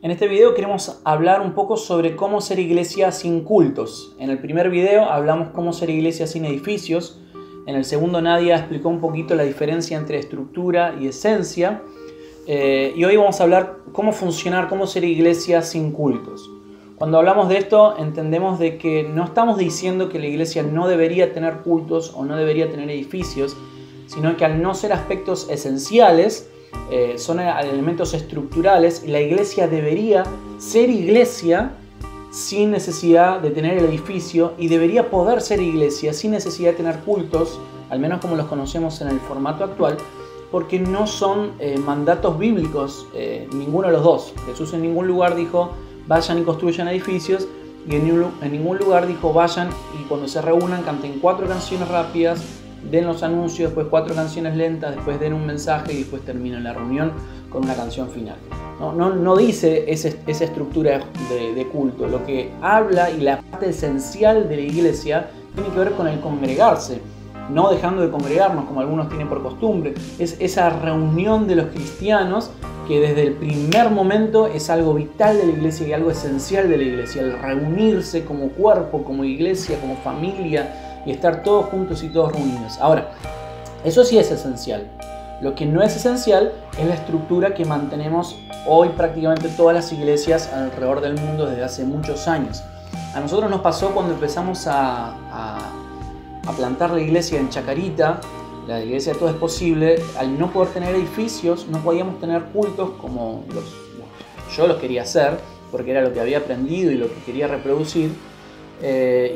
En este video queremos hablar un poco sobre cómo ser iglesia sin cultos. En el primer video hablamos cómo ser iglesia sin edificios. En el segundo Nadia explicó un poquito la diferencia entre estructura y esencia. Y hoy vamos a hablar cómo funcionar, cómo ser iglesia sin cultos. Cuando hablamos de esto entendemos de que no estamos diciendo que la iglesia no debería tener cultos o no debería tener edificios, sino que al no ser aspectos esenciales, son elementos estructurales, y la iglesia debería ser iglesia sin necesidad de tener el edificio, y debería poder ser iglesia sin necesidad de tener cultos, al menos como los conocemos en el formato actual, porque no son mandatos bíblicos, ninguno de los dos. Jesús en ningún lugar dijo vayan y construyan edificios, y en ningún lugar dijo vayan y cuando se reúnan canten 4 canciones rápidas, den los anuncios, después 4 canciones lentas, después den un mensaje y después terminen la reunión con una canción final. No dice esa estructura de culto. Lo que habla y la parte esencial de la iglesia tiene que ver con el congregarse, no dejando de congregarnos como algunos tienen por costumbre. Es esa reunión de los cristianos que desde el primer momento es algo vital de la iglesia y algo esencial de la iglesia, el reunirse como cuerpo, como iglesia, como familia, y estar todos juntos y todos reunidos. Ahora, eso sí es esencial. Lo que no es esencial es la estructura que mantenemos hoy prácticamente todas las iglesias alrededor del mundo desde hace muchos años. A nosotros nos pasó cuando empezamos a plantar la iglesia en Chacarita, la iglesia Todo es Posible. Al no poder tener edificios, no podíamos tener cultos como yo los quería hacer, porque era lo que había aprendido y lo que quería reproducir.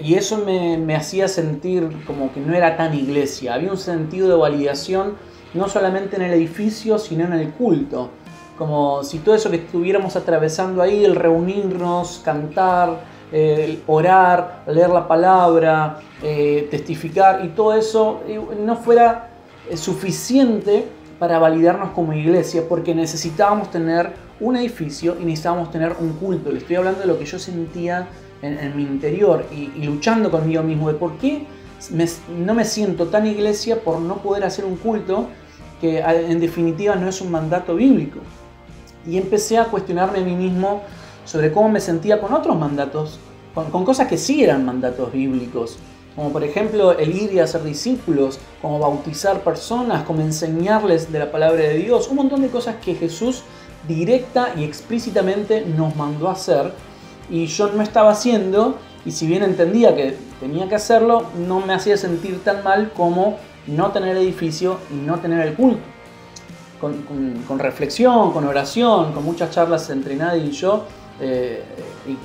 Y eso me hacía sentir como que no era tan iglesia. Había un sentido de validación no solamente en el edificio, sino en el culto. Como si todo eso que estuviéramos atravesando ahí, el reunirnos, cantar, orar, leer la palabra, testificar, y todo eso no fuera suficiente para validarnos como iglesia, porque necesitábamos tener un edificio y necesitábamos tener un culto. Le estoy hablando de lo que yo sentía en mi interior y luchando conmigo mismo de por qué no me siento tan iglesia por no poder hacer un culto que en definitiva no es un mandato bíblico. Y empecé a cuestionarme a mí mismo sobre cómo me sentía con otros mandatos, con cosas que sí eran mandatos bíblicos, como por ejemplo el ir y hacer discípulos, como bautizar personas, como enseñarles de la palabra de Dios, un montón de cosas que Jesús directa y explícitamente nos mandó a hacer, y yo no estaba haciendo, y si bien entendía que tenía que hacerlo, no me hacía sentir tan mal como no tener edificio y no tener el culto. Con reflexión, con oración, con muchas charlas entre Nadia y yo,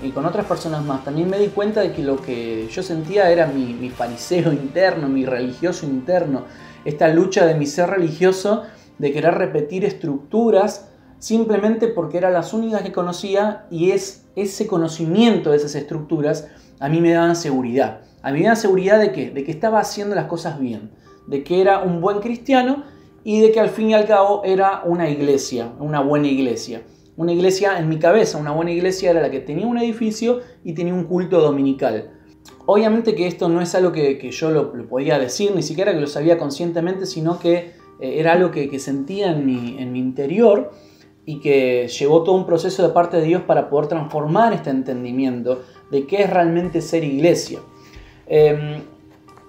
y con otras personas más, también me di cuenta de que lo que yo sentía era mi fariseo interno, mi religioso interno, esta lucha de mi ser religioso, de querer repetir estructuras simplemente porque eran las únicas que conocía, y ese conocimiento de esas estructuras a mí me daban seguridad. A mí me daban seguridad de que estaba haciendo las cosas bien, de que era un buen cristiano y de que al fin y al cabo era una iglesia, una buena iglesia. Una iglesia en mi cabeza, una buena iglesia era la que tenía un edificio y tenía un culto dominical. Obviamente que esto no es algo que yo lo podía decir, ni siquiera que lo sabía conscientemente, sino que era algo que sentía en mi interior, y que llevó todo un proceso de parte de Dios para poder transformar este entendimiento de qué es realmente ser iglesia.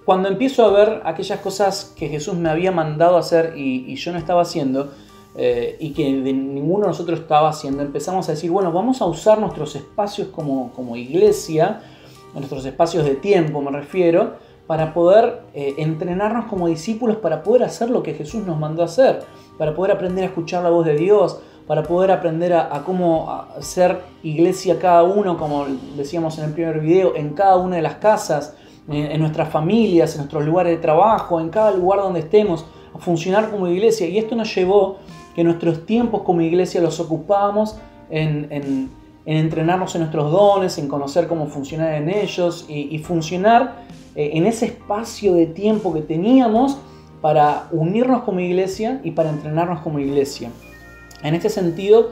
Cuando empiezo a ver aquellas cosas que Jesús me había mandado a hacer y yo no estaba haciendo, y que ninguno de nosotros estaba haciendo, empezamos a decir, bueno, vamos a usar nuestros espacios como iglesia, nuestros espacios de tiempo me refiero, para poder entrenarnos como discípulos, para poder hacer lo que Jesús nos mandó a hacer, para poder aprender a escuchar la voz de Dios, para poder aprender a cómo ser iglesia cada uno, como decíamos en el primer video, en cada una de las casas, en nuestras familias, en nuestros lugares de trabajo, en cada lugar donde estemos, a funcionar como iglesia. Y esto nos llevó que nuestros tiempos como iglesia los ocupábamos en entrenarnos en nuestros dones, en conocer cómo funcionar en ellos y funcionar en ese espacio de tiempo que teníamos para unirnos como iglesia y para entrenarnos como iglesia. En este sentido,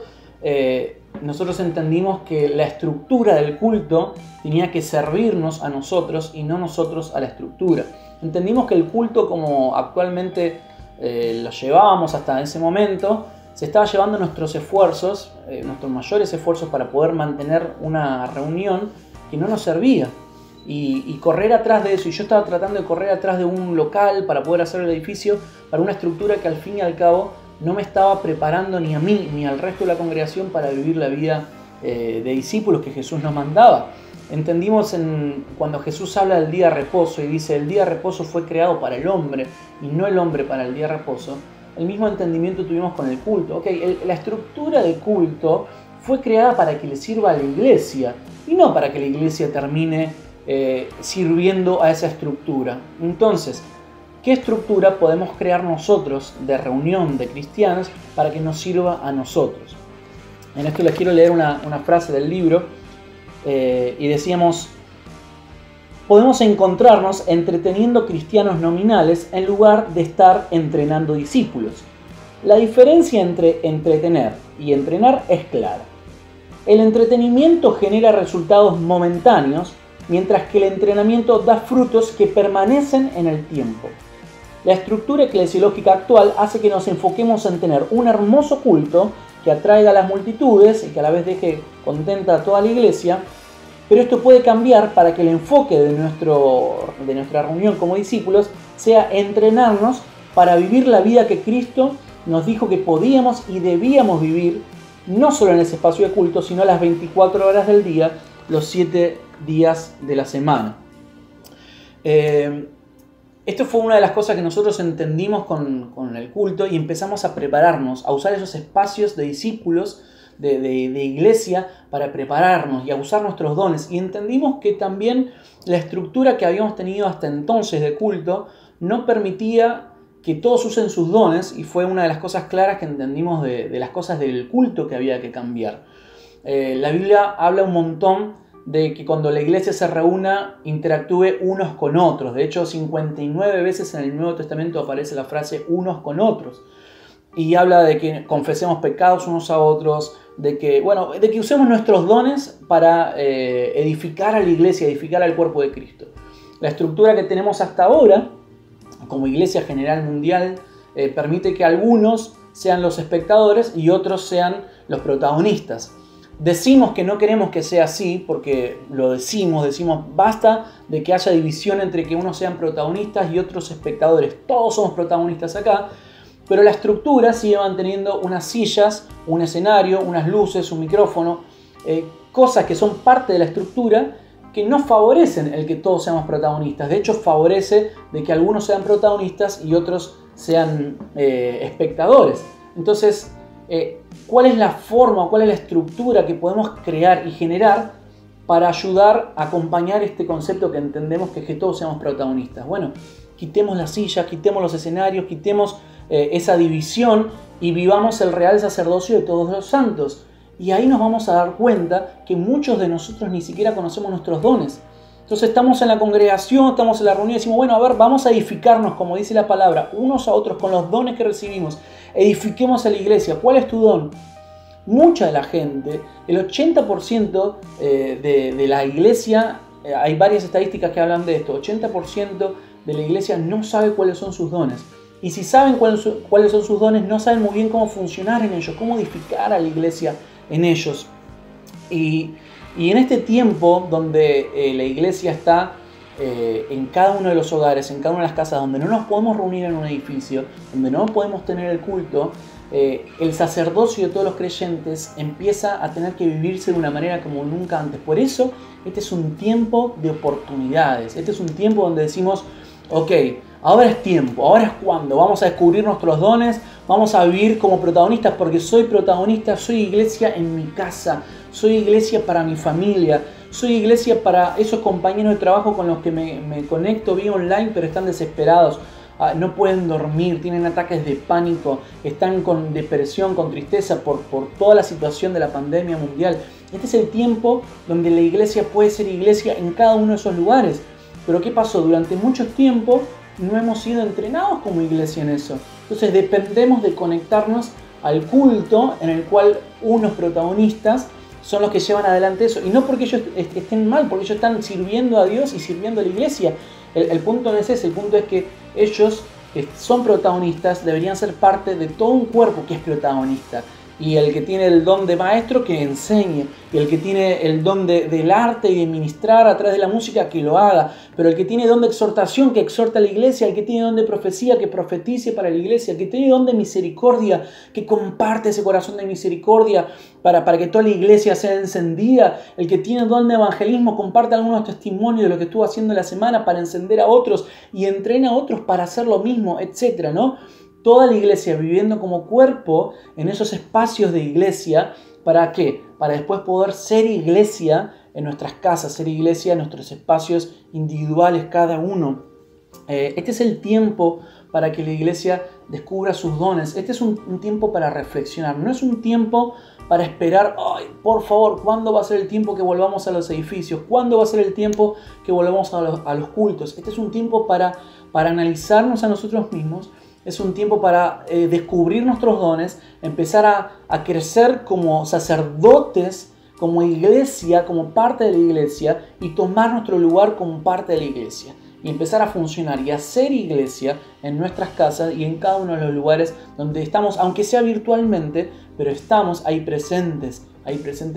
nosotros entendimos que la estructura del culto tenía que servirnos a nosotros y no nosotros a la estructura. Entendimos que el culto, como actualmente lo llevábamos hasta ese momento, se estaba llevando nuestros esfuerzos, nuestros mayores esfuerzos para poder mantener una reunión que no nos servía. Y correr atrás de eso, y yo estaba tratando de correr atrás de un local para poder hacer el edificio, para una estructura que al fin y al cabo no me estaba preparando ni a mí ni al resto de la congregación para vivir la vida de discípulos que Jesús nos mandaba. Entendimos cuando Jesús habla del día de reposo y dice el día de reposo fue creado para el hombre y no el hombre para el día de reposo. El mismo entendimiento tuvimos con el culto. La estructura de culto fue creada para que le sirva a la iglesia y no para que la iglesia termine sirviendo a esa estructura. Entonces, ¿qué estructura podemos crear nosotros de reunión de cristianos para que nos sirva a nosotros? En esto les quiero leer una frase del libro y decíamos: podemos encontrarnos entreteniendo cristianos nominales en lugar de estar entrenando discípulos. La diferencia entre entretener y entrenar es clara. El entretenimiento genera resultados momentáneos, mientras que el entrenamiento da frutos que permanecen en el tiempo. La estructura eclesiológica actual hace que nos enfoquemos en tener un hermoso culto que atraiga a las multitudes y que a la vez deje contenta a toda la iglesia, pero esto puede cambiar para que el enfoque de nuestra reunión como discípulos sea entrenarnos para vivir la vida que Cristo nos dijo que podíamos y debíamos vivir, no solo en ese espacio de culto, sino las 24 horas del día, los 7 días de la semana. Esto fue una de las cosas que nosotros entendimos con el culto y empezamos a prepararnos, a usar esos espacios de discípulos, de iglesia, para prepararnos y a usar nuestros dones. Y entendimos que también la estructura que habíamos tenido hasta entonces de culto no permitía que todos usen sus dones, y fue una de las cosas claras que entendimos de las cosas del culto que había que cambiar. La Biblia habla un montón de que cuando la iglesia se reúna, interactúe unos con otros. De hecho, 59 veces en el Nuevo Testamento aparece la frase unos con otros. Y habla de que confesemos pecados unos a otros, de que usemos nuestros dones para edificar a la iglesia, edificar al cuerpo de Cristo. La estructura que tenemos hasta ahora, como Iglesia General Mundial, permite que algunos sean los espectadores y otros sean los protagonistas. Decimos que no queremos que sea así, porque lo decimos basta de que haya división entre que unos sean protagonistas y otros espectadores. Todos somos protagonistas acá, pero la estructura sigue manteniendo unas sillas, un escenario, unas luces, un micrófono, cosas que son parte de la estructura que no favorecen el que todos seamos protagonistas. De hecho, favorece de que algunos sean protagonistas y otros sean espectadores. Entonces, ¿cuál es la forma, cuál es la estructura que podemos crear y generar para ayudar a acompañar este concepto que entendemos que es que todos seamos protagonistas? Bueno, quitemos las sillas, quitemos los escenarios, quitemos esa división y vivamos el real sacerdocio de todos los santos. Y ahí nos vamos a dar cuenta que muchos de nosotros ni siquiera conocemos nuestros dones. Entonces estamos en la congregación, estamos en la reunión y decimos, bueno, a ver, vamos a edificarnos, como dice la palabra, unos a otros con los dones que recibimos. Edifiquemos a la iglesia. ¿Cuál es tu don? Mucha de la gente, el 80% de la iglesia, hay varias estadísticas que hablan de esto, 80% de la iglesia no sabe cuáles son sus dones. Y si saben cuáles son sus dones, no saben muy bien cómo funcionar en ellos, cómo edificar a la iglesia en ellos. Y en este tiempo donde la iglesia está en cada uno de los hogares, en cada una de las casas, donde no nos podemos reunir en un edificio, donde no podemos tener el culto, el sacerdocio de todos los creyentes empieza a tener que vivirse de una manera como nunca antes. Por eso, este es un tiempo de oportunidades. Este es un tiempo donde decimos, ok, ahora es tiempo, ahora es cuando vamos a descubrir nuestros dones, vamos a vivir como protagonistas, porque soy protagonista, soy iglesia en mi casa, soy iglesia para mi familia, soy iglesia para esos compañeros de trabajo con los que me conecto vía online, pero están desesperados, no pueden dormir, tienen ataques de pánico, están con depresión, con tristeza por toda la situación de la pandemia mundial. Este es el tiempo donde la iglesia puede ser iglesia en cada uno de esos lugares. Pero ¿qué pasó? Durante mucho tiempo no hemos sido entrenados como iglesia en eso. Entonces dependemos de conectarnos al culto en el cual unos protagonistas son los que llevan adelante eso. Y no porque ellos estén mal, porque ellos están sirviendo a Dios y sirviendo a la iglesia. El punto no es ese, el punto es que ellos que son protagonistas deberían ser parte de todo un cuerpo que es protagonista. Y el que tiene el don de maestro, que enseñe. Y el que tiene el don del arte y de ministrar a través de la música, que lo haga. Pero el que tiene don de exhortación, que exhorta a la iglesia. El que tiene don de profecía, que profetice para la iglesia. El que tiene don de misericordia, que comparte ese corazón de misericordia para que toda la iglesia sea encendida. El que tiene don de evangelismo, comparte algunos testimonios de lo que estuvo haciendo la semana para encender a otros y entrena a otros para hacer lo mismo, etc., ¿no? Toda la iglesia viviendo como cuerpo en esos espacios de iglesia. ¿Para qué? Para después poder ser iglesia en nuestras casas, ser iglesia en nuestros espacios individuales cada uno. Este es el tiempo para que la iglesia descubra sus dones. Este es un tiempo para reflexionar. No es un tiempo para esperar, ay, por favor, ¿cuándo va a ser el tiempo que volvamos a los edificios? ¿Cuándo va a ser el tiempo que volvamos a los cultos? Este es un tiempo para analizarnos a nosotros mismos. Es un tiempo para descubrir nuestros dones, empezar a crecer como sacerdotes, como iglesia, como parte de la iglesia y tomar nuestro lugar como parte de la iglesia. Y empezar a funcionar y a ser iglesia en nuestras casas y en cada uno de los lugares donde estamos, aunque sea virtualmente, pero estamos ahí presentes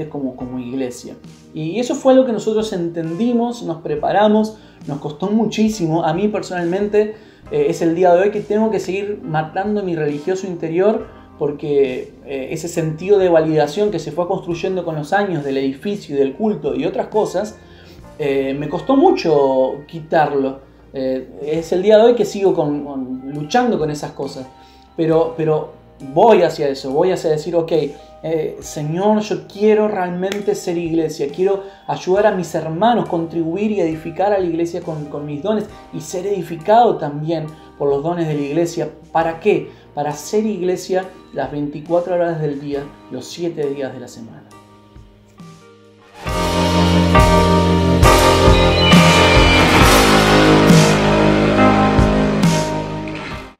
como iglesia. Y eso fue lo que nosotros entendimos, nos preparamos, nos costó muchísimo. A mí personalmente es el día de hoy que tengo que seguir matando mi religioso interior, porque ese sentido de validación que se fue construyendo con los años del edificio y del culto y otras cosas, me costó mucho quitarlo. Es el día de hoy que sigo luchando con esas cosas, pero voy hacia eso, voy hacia decir, ok, Señor, yo quiero realmente ser iglesia, quiero ayudar a mis hermanos, contribuir y edificar a la iglesia con mis dones y ser edificado también por los dones de la iglesia. ¿Para qué? Para ser iglesia las 24 horas del día, los 7 días de la semana.